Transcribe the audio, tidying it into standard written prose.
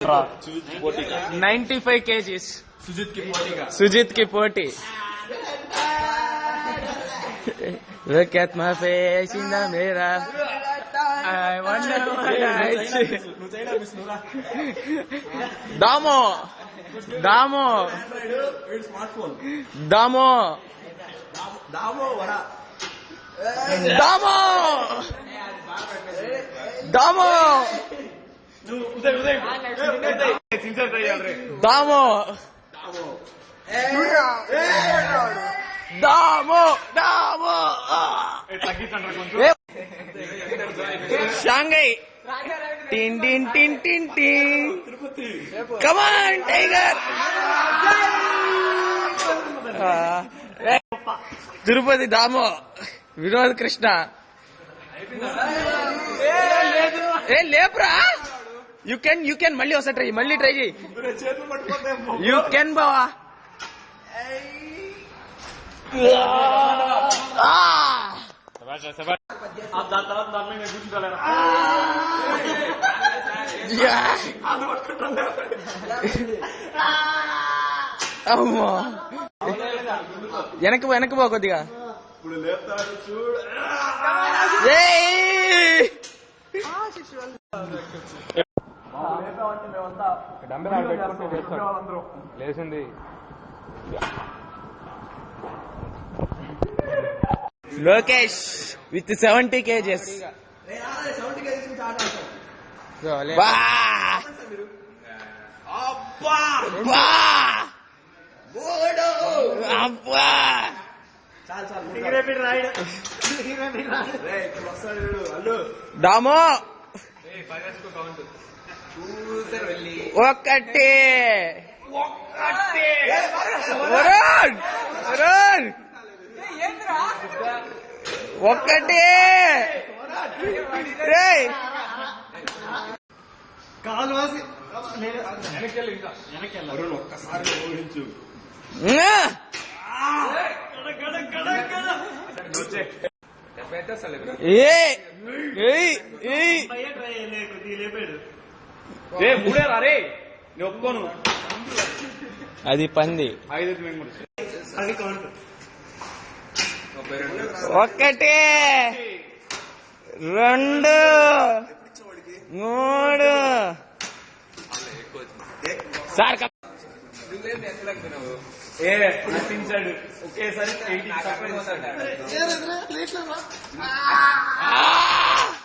95 kgs Sujit की पोटी Look at my face in the mirror. I wonder what I see. Damo. Damo. Damo. Damo. Damo. Damo. Damo. Damo. Damo. Shanghai. Tin tin tin tin tin. Come on, Tiger. Tirupati Damo. Vinod Krishna. Hey, lepra. You can. Malli osa try. Malli try. You can bawa. आप दामने में कुछ डालेना వెనక్కి పో కొద్దిగా లేచింది Lokesh with 70 kgs Damoh ఒకటి ఒకటి ఒక్కసారి ఊహించు మూడే రే నేను ఒప్పుకోను అది పంది ఒకటి రెండు మూడు సార్ నటించాడు ఒకేసారి 80